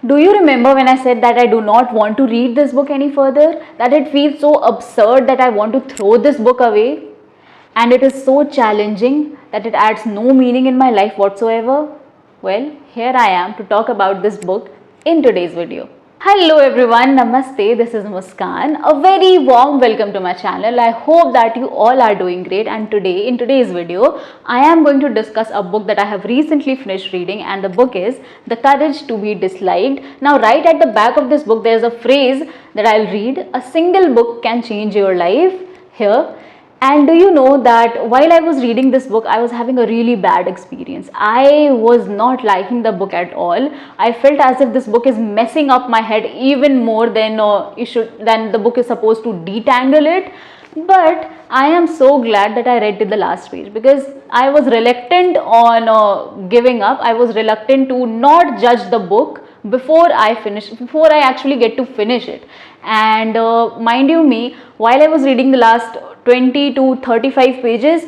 Do you remember when I said that I do not want to read this book any further? That it feels so absurd that I want to throw this book away? And it is so challenging that it adds no meaning in my life whatsoever? Well, here I am to talk about this book in today's video. Hello everyone, Namaste, this is Muskan. A very warm welcome to my channel. I hope that you all are doing great, and today in today's video I am going to discuss a book that I have recently finished reading, and the book is The Courage to be Disliked. Now right at the back of this book there is a phrase that I'll read: a single book can change your life. Here. And do you know that while I was reading this book, I was having a really bad experience. I was not liking the book at all. I felt as if this book is messing up my head even more than than the book is supposed to detangle it. But I am so glad that I read till the last page, because I was reluctant on giving up. I was reluctant to not judge the book before I actually get to finish it. And mind you me, while I was reading the last 20 to 35 pages,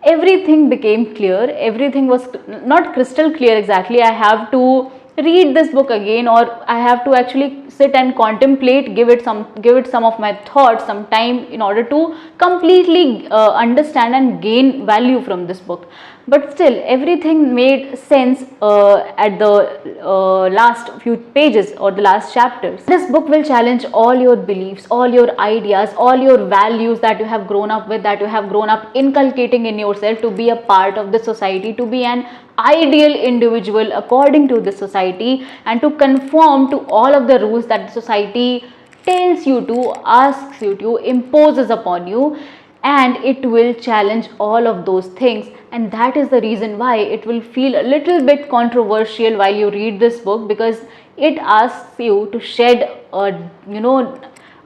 everything became clear. Everything was not crystal clear exactly. I have to read this book again, or I have to actually sit and contemplate, give it some of my thoughts, some time, in order to completely understand and gain value from this book. But still everything made sense at the last few pages or the last chapters. This book will challenge all your beliefs, all your ideas, all your values that you have grown up with, that you have grown up inculcating in yourself to be a part of the society, to be an ideal individual according to the society, and to conform to all of the rules that the society tells you to, asks you to, imposes upon you. And it will challenge all of those things, and that is the reason why it will feel a little bit controversial while you read this book, because it asks you to shed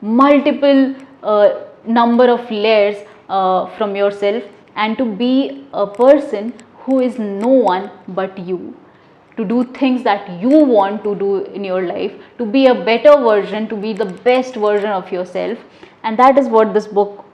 multiple number of layers from yourself, and to be a person who is no one but you, to do things that you want to do in your life, to be a better version, to be the best version of yourself. And that is what this book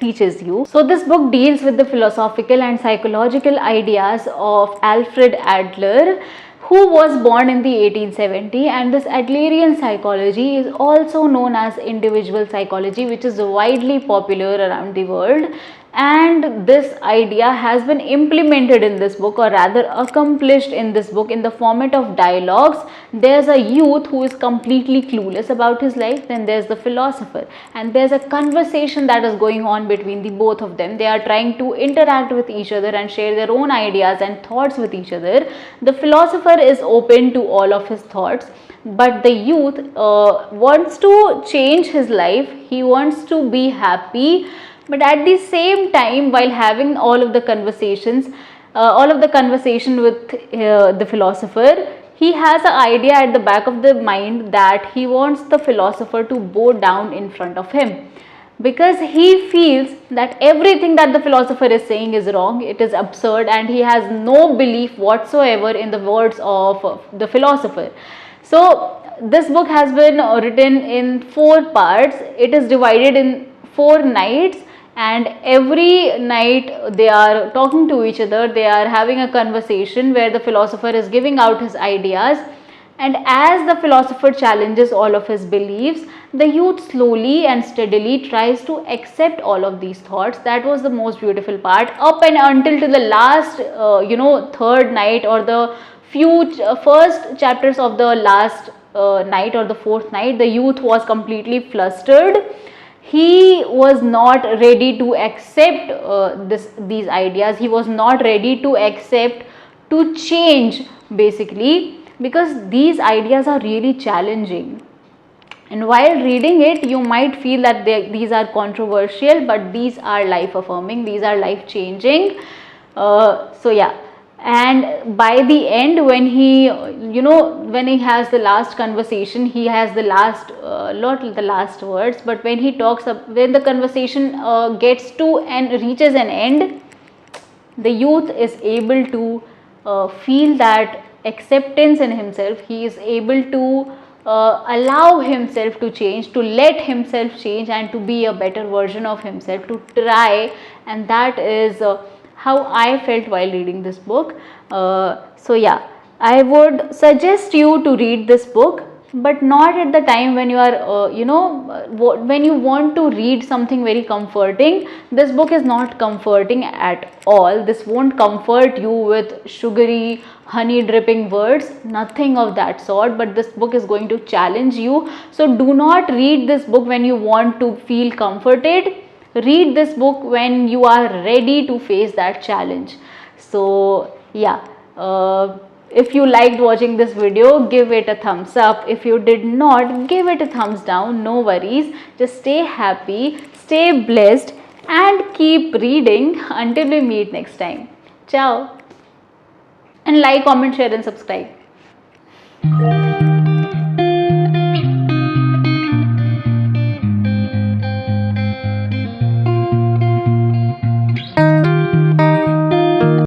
teaches you. So this book deals with the philosophical and psychological ideas of Alfred Adler, who was born in the 1870, and this Adlerian psychology is also known as individual psychology, which is widely popular around the world. And this idea has been implemented in this book, or rather accomplished in this book, in the format of dialogues. There's a youth who is completely clueless about his life, then there's the philosopher, and there's a conversation that is going on between the both of them. They are trying to interact with each other and share their own ideas and thoughts with each other. The philosopher is open to all of his thoughts, but the youth wants to change his life. He wants to be happy, but at the same time, while having all of the conversation with the philosopher, he has an idea at the back of the mind that he wants the philosopher to bow down in front of him, because he feels that everything that the philosopher is saying is wrong, it is absurd, and he has no belief whatsoever in the words of the philosopher. So this book has been written in 4 parts. It is divided in 4 nights, and every night they are talking to each other. They are having a conversation where the philosopher is giving out his ideas, and as the philosopher challenges all of his beliefs, the youth slowly and steadily tries to accept all of these thoughts. That was the most beautiful part, up and until to the last 3rd night, or the first chapters of the last night, or the 4th night. The youth was completely flustered. He was not ready to accept these ideas. He was not ready to accept, to change, basically, because these ideas are really challenging. And while reading it, you might feel that these are controversial, but these are life affirming, these are life changing. So yeah. And by the end, when he has the last conversation, he has the last the last words, but when he talks when the conversation gets to and reaches an end, the youth is able to feel that acceptance in himself. He is able to allow himself to change, to let himself change, and to be a better version of himself, to try. And that is how I felt while reading this book. So yeah, I would suggest you to read this book, but not at the time when you are, when you want to read something very comforting. This book is not comforting at all. This won't comfort you with sugary, honey dripping words, nothing of that sort. But this book is going to challenge you. So do not read this book when you want to feel comforted. Read this book when you are ready to face that challenge. So, yeah. If you liked watching this video, give it a thumbs up. If you did not, give it a thumbs down. No worries. Just stay happy, stay blessed, and keep reading until we meet next time. Ciao. And like, comment, share, and subscribe.